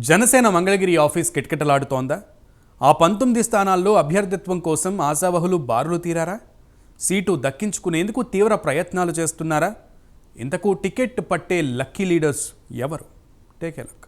Janasena Mangalagiri office కిటకిటలాడుతోందా? ఆ 19 స్థానాల్లో అభ్యర్థిత్వం కోసం ఆశావహులు బారులు తీరారా? సీటు దక్కించుకునేందుకు తీవ్ర ప్రయత్నాలు చేస్తున్నారా? ఇంతకు టికెట్ పట్టే లక్కీ లీడర్స్ ఎవరు? Take a look.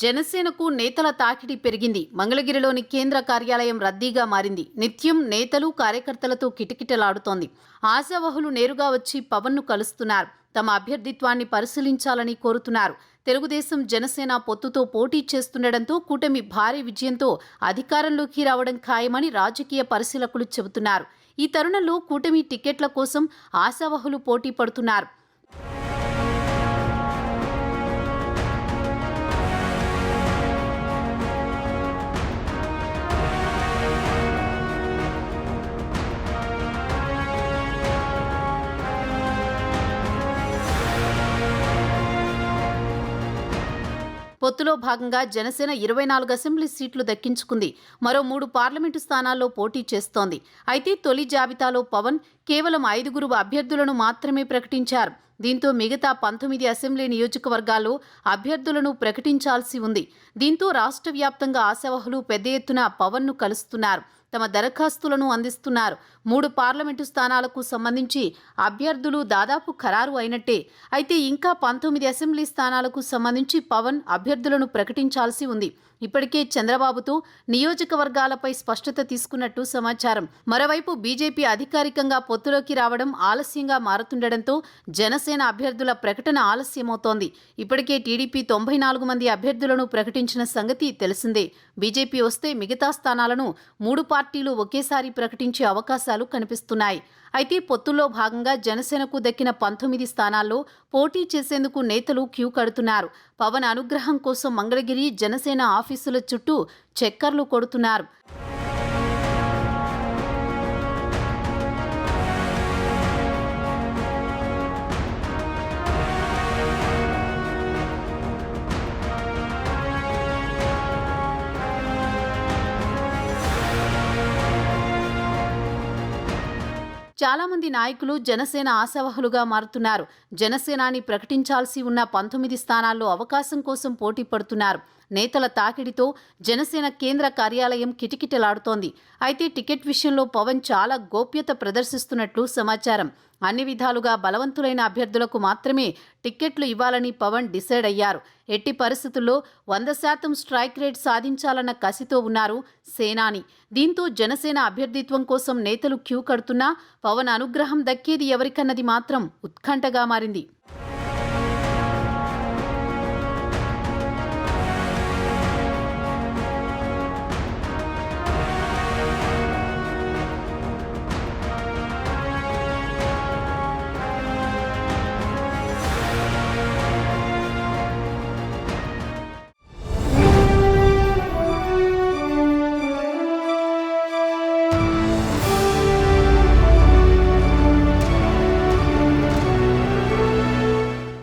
జనసేనకు నేతల తాకిడి పెరిగింది. మంగళగిరిలోని కేంద్ర కార్యాలయం రద్దీగా మారింది. నిత్యం నేతలు కార్యకర్తలతో కిటకిటలాడుతోంది. ఆశావహులు నేరుగా వచ్చి పవన్ను కలుస్తున్నారు. తమ అభ్యర్థిత్వాన్ని పరిశీలించాలని కోరుతున్నారు. తెలుగుదేశం జనసేన పొత్తుతో పోటీ చేస్తుండటంతో కూటమి భారీ విజయంతో అధికారంలోకి రావడం ఖాయమని రాజకీయ పరిశీలకులు చెబుతున్నారు. ఈ తరుణంలో కూటమి టికెట్ల కోసం ఆశావహులు పోటీ పడుతున్నారు. పొత్తులో భాగంగా జనసేన 24 అసెంబ్లీ సీట్లు దక్కించుకుంది. మరో 3 పార్లమెంటు స్థానాల్లో పోటీ చేస్తోంది. అయితే తొలి జాబితాలో పవన్ కేవలం 5 అభ్యర్థులను మాత్రమే ప్రకటించారు. దీంతో మిగతా 19 అసెంబ్లీ నియోజకవర్గాల్లో అభ్యర్థులను ప్రకటించాల్సి ఉంది. దీంతో రాష్ట్ర వ్యాప్తంగా ఆశావహులు పెద్ద ఎత్తున పవన్ను కలుస్తున్నారు. తమ దరఖాస్తులను అందిస్తున్నారు. 3 పార్లమెంటు స్థానాలకు సంబంధించి అభ్యర్థులు దాదాపు ఖరారు అయినట్టే. అయితే ఇంకా 19 అసెంబ్లీ స్థానాలకు సంబంధించి పవన్ అభ్యర్థులను ప్రకటించాల్సి ఉంది. ఇప్పటికే చంద్రబాబుతో నియోజకవర్గాలపై స్పష్టత తీసుకున్నట్టు సమాచారం. మరోవైపు బీజేపీ అధికారికంగా పొత్తులోకి రావడం ఆలస్యంగా మారుతుండటంతో జనసేన అభ్యర్థుల ప్రకటన ఆలస్యమవుతోంది. ఇప్పటికే టీడీపీ 94 మంది అభ్యర్థులను ప్రకటించిన సంగతి తెలిసిందే. బీజేపీ వస్తే మిగతా స్థానాలను 3 పార్టీలు ఒకేసారి ప్రకటించే అవకాశాలు కనిపిస్తున్నాయి. అయితే పొత్తుల్లో భాగంగా జనసేనకు దక్కిన 19 స్థానాల్లో పోటీ చేసేందుకు నేతలు క్యూ కడుతున్నారు. పవన్ అనుగ్రహం కోసం మంగళగిరి జనసేన ఆఫీసుల చుట్టూ చక్కర్లు కొడుతున్నారు. చాలా మంది నాయకులు జనసేన ఆశావహులుగా మారుతున్నారు. జనసేనాని ప్రకటించాల్సి ఉన్న 19 స్థానాల్లో అవకాశం కోసం పోటీ పడుతున్నారు. నేతల తాకిడితో జనసేన కేంద్ర కార్యాలయం కిటకిటలాడుతోంది. అయితే టికెట్ విషయంలో పవన్ చాలా గోప్యత ప్రదర్శిస్తున్నట్లు సమాచారం. అన్ని విధాలుగా బలవంతులైన అభ్యర్థులకు మాత్రమే టిక్కెట్లు ఇవ్వాలని పవన్ డిసైడ్ అయ్యారు. ఎట్టి పరిస్థితుల్లో 100% స్ట్రైక్ రేట్ సాధించాలన్న కసితో ఉన్నారు సేనాని. దీంతో జనసేన అభ్యర్థిత్వం కోసం నేతలు క్యూ కడుతున్నా పవన్ అనుగ్రహం దక్కేది ఎవరికన్నది మాత్రం ఉత్కంఠగా మారింది.